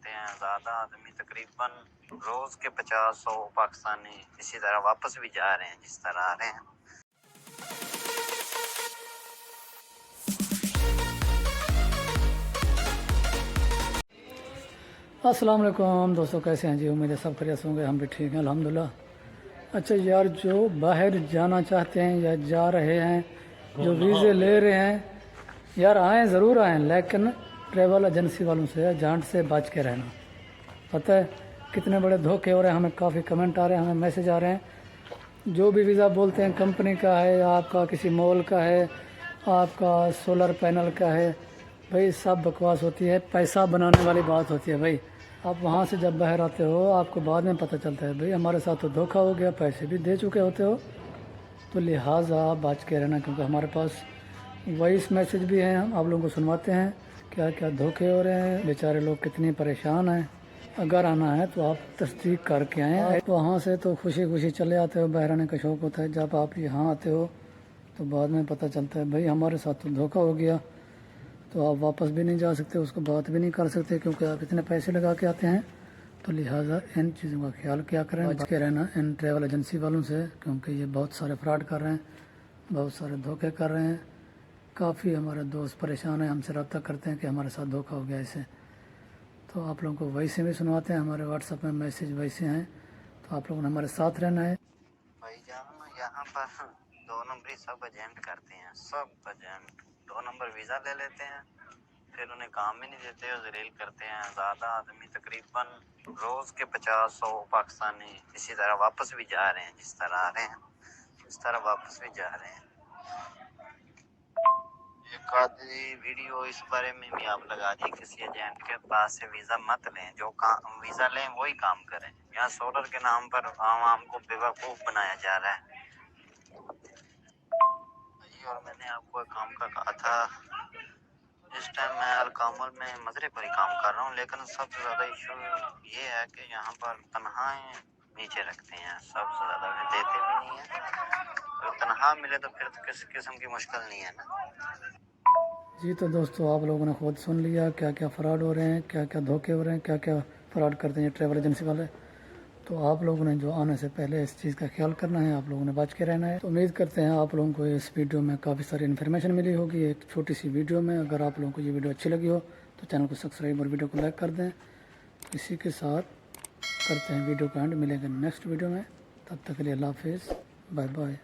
آتے ہیں زیادہ آدمی، تقریباً روز کے 50-100 پاکستانی اسی طرح واپس بھی جا رہے ہیں جس طرح آ رہے ہیں۔ السلام علیکم دوستو، کیسے ہیں جی؟ امید ہے سب خیریت ہوں گے، ہم بھی ٹھیک ہیں الحمدللہ۔ اچھا یار، جو باہر جانا چاہتے ہیں یا جا رہے ہیں، جو ویزے لے رہے ہیں، یار آئیں ضرور آئیں، لیکن ٹریول ایجنسی والوں سے جھانٹ سے بچ کے رہنا۔ پتہ ہے کتنے بڑے دھوکے ہو رہے ہیں، ہمیں کافی کمنٹ آ رہے ہیں، ہمیں میسج آ رہے ہیں۔ جو بھی ویزا بولتے ہیں کمپنی کا ہے یا آپ کا کسی مول کا ہے، آپ کا سولر پینل کا ہے، بھائی سب بکواس ہوتی ہے، پیسہ بنانے والی بات ہوتی ہے۔ بھائی آپ وہاں سے جب باہر آتے ہو آپ کو بعد میں پتہ چلتا ہے بھائی ہمارے ساتھ تو دھوکہ ہو گیا، پیسے بھی دے چکے ہوتے ہو، تو لہٰذا بچ کے رہنا، کیونکہ ہمارے پاس وائس میسج بھی ہیں، ہم آپ لوگوں کو سنواتے ہیں کیا کیا دھوکے ہو رہے ہیں، بیچارے لوگ کتنی پریشان ہیں۔ اگر آنا ہے تو آپ تصدیق کر کے آئیں، آپ وہاں سے تو خوشی خوشی چلے آتے ہو، باہر آنے کا شوق ہوتا ہے، جب آپ یہاں آتے ہو تو بعد میں پتہ چلتا ہے بھائی ہمارے ساتھ تو دھوکہ ہو گیا، تو آپ واپس بھی نہیں جا سکتے، اس کو بات بھی نہیں کر سکتے، کیونکہ آپ اتنے پیسے لگا کے آتے ہیں۔ تو لہٰذا ان چیزوں کا خیال کیا کریں، بچ کے رہنا ان ٹریول ایجنسی والوں سے، کیونکہ یہ بہت سارے فراڈ کر رہے ہیں، بہت سارے دھوکے کر رہے ہیں۔ کافی ہمارے دوست پریشان ہیں، ہم سے رابطہ کرتے ہیں کہ ہمارے ساتھ دھوکہ ہو گیا اسے، تو آپ لوگوں کو ویسے بھی سنواتے ہیں، ہمارے واٹس ایپ میں میسج ویسے ہیں، تو آپ لوگوں نے ہمارے ساتھ رہنا ہے۔ بھائی جان یہاں پر 2 نمبری سب ایجنٹ کرتے ہیں، سب ایجنٹ 2 نمبر ویزا لے لیتے ہیں، پھر انہیں کام بھی نہیں دیتے اور ذلیل کرتے ہیں زیادہ آدمی، تقریباً روز کے 50-100 پاکستانی اسی طرح واپس بھی جا رہے ہیں جس طرح آ رہے ہیں، اس طرح واپس بھی جا رہے ہیں۔ ایک آدھی ویڈیو اس بارے میں بھی آپ لگا دیے، کسی ایجنٹ کے پاس سے ویزا مت لیں، جو ویزا لیں وہی کام کریں۔ یہاں سولر کے نام پر عوام کو بیوقوف بنایا جا رہا ہے۔ اور میں نے آپ کو ایک کام کا کہا تھا، اس ٹائم میں الکامل میں مزرے پر ہی کام کر رہا ہوں، لیکن سب سے زیادہ ایشو یہ ہے کہ یہاں پر تنخواہیں نیچے رکھتے ہیں، سب سے زیادہ دیتے بھی نہیں ہیں۔ اگر تنخواہ ملے تو پھر تو کسی قسم کی مشکل نہیں ہے نا۔ جی تو دوستو، آپ لوگوں نے خود سن لیا کیا کیا فراڈ ہو رہے ہیں، کیا کیا دھوکے ہو رہے ہیں، کیا کیا فراڈ کرتے ہیں ٹریول ایجنسی والے۔ تو آپ لوگوں نے جو آنے سے پہلے اس چیز کا خیال کرنا ہے، آپ لوگوں نے بچ کے رہنا ہے۔ تو امید کرتے ہیں آپ لوگوں کو اس ویڈیو میں کافی ساری انفارمیشن ملی ہوگی، ایک چھوٹی سی ویڈیو میں۔ اگر آپ لوگوں کو یہ ویڈیو اچھی لگی ہو تو چینل کو سبسکرائب اور ویڈیو کو لائک کر دیں۔ اسی کے ساتھ کرتے ہیں ویڈیو کا اینڈ، ملیں گے نیکسٹ ویڈیو میں، تب تک کے لیے اللہ حافظ، بائے بائے۔